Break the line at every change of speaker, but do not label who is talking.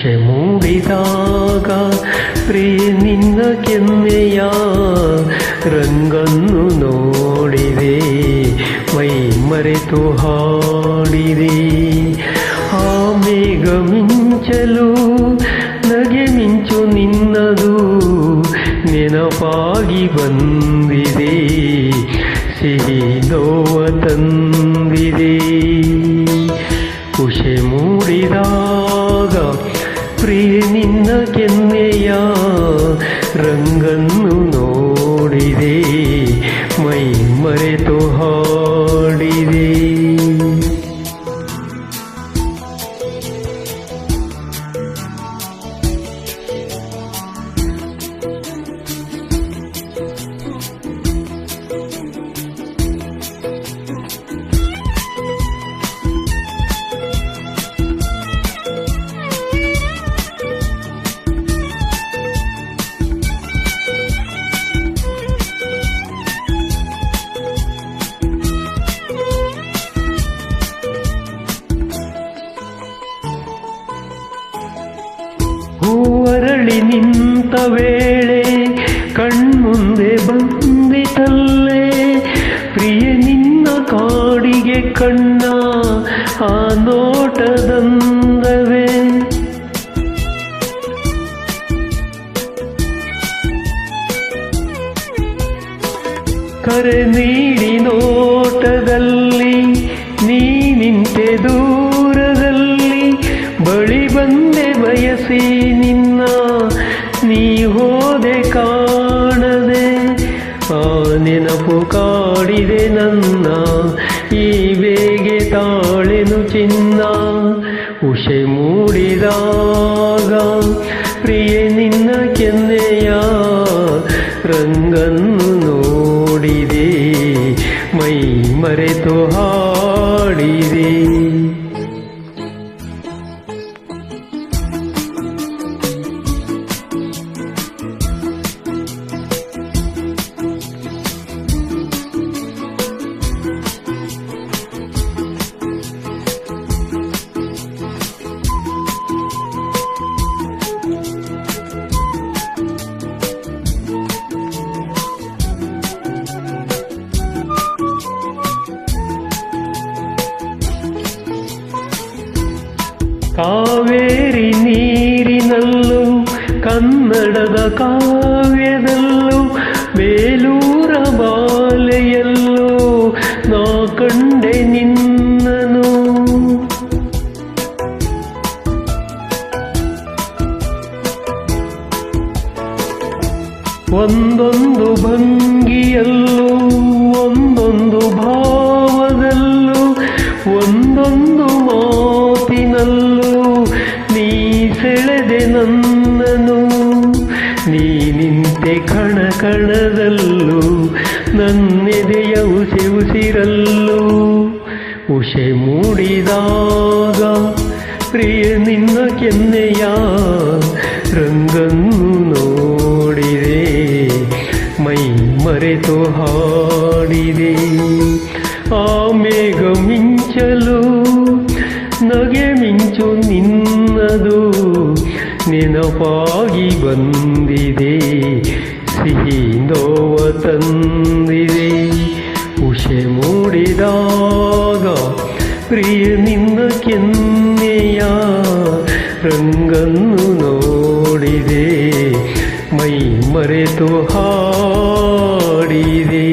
ಉಷೆ ಮೂಡಿದಾಗ ಪ್ರಿಯ ನಿನ್ನ ಕೆನ್ನೆಯ ರಂಗನ್ನು ನೋಡಿದೆ, ಮೈ ಮರೆತು ಹಾಡಿದೆ. ಆ ಮೇಘ ಮಿಂಚಲು ನಗೆ ಮಿಂಚು ನಿನ್ನದು ನೆನಪಾಗಿ ಬಂದಿದೆ, ಸಿಹಿ ನೋವ ತಂದಿದೆ. ಉಷೆ ಮೂಡಿದಾಗ ಪ್ರಿಯ ನಿನ್ನ ಕೆನ್ನೆಯ ರಂಗನ್ನು ನೋಡಿದೆ, ಮೈ ಮರೆತು ಹಾಡಿದೆ. ಹೂವರಳಿ ನಿಂತ ವೇಳೆ ಕಣ್ಮುಂದೆ ಬಂದಿತಲ್ಲೇ ಪ್ರಿಯ ನಿನ್ನ ಕಾಡಿಗೆ ಕಣ್ಣ ಆ ನೋಟದಂದವೇ. ಕರೆ ನೀಡಿ ನೋಟದಲ್ಲಿ ನೀ ನಿಂತೆ ದೂರದಲ್ಲಿ, ಬಳಿ ಬಂದೆ ಬಯಸಿ ನಿನ್ನ ನೀ ಹೋದೆ ಕಾಣದೆ. ಆ ನೆನಪು ಕಾಡಿದೆ ನನ್ನ ಈ ಬೇಗೆ ತಾಳೆನು ಚಿನ್ನ. ಉಷೆ ಮೂಡಿದಾಗ ಪ್ರಿಯ ನಿನ್ನ ಕೆನ್ನೆಯ ರಂಗನ್ನು ನೋಡಿದೆ, ಮೈ ಮರೆತು ಹಾಡಿದೆ. ಕಾವೇರಿ ನೀರಿನಲ್ಲೂ ಕನ್ನಡದ ಕಾವ್ಯದಲ್ಲೂ ಬೇಲೂರ ಬಾಲೆಯಲ್ಲೂ ನಾ ಕಂಡೆ ನಿನ್ನನು. ಒಂದೊಂದು ಭಂಗಿಯಲ್ಲೂ ಒಂದೊಂದು ಭಾವದಲ್ಲೂ ಒಂದೊಂದು ಮಾತಿನಲ್ಲೂ ನೀ ಸೆಳೆದೆ ನನ್ನನು. ನೀ ನಿಂತೆ ಕಣ ಕಣದಲ್ಲೂ ನನ್ನೆದೆಯ ಉಸಿ ಉಸಿರಲ್ಲೂ. ಉಷೆ ಮೂಡಿದಾಗ ಪ್ರಿಯ ನಿನ್ನ ಕೆನ್ನೆಯ ರಂಗನ್ನು ನೋಡಿದೆ, ಮೈ ಮರೆತು ಹಾಡಿದೆ. ಆ ಮೇಘ ಮಿಂಚಲು ನಗೆ ಮಿಂಚು ನಿನ್ನದು ನೆನಪಾಗಿ ಬಂದಿದೆ, ಸಿಹಿ ನೋವ ತಂದಿದೆ. ಉಷೆ ಮೂಡಿದಾಗ ಪ್ರಿಯ ನಿನ್ನ ಕೆನ್ನೆಯ ರಂಗನ್ನು ನೋಡಿದೆ, ಮೈ ಮರೆತು ಹಾಡಿದೆ.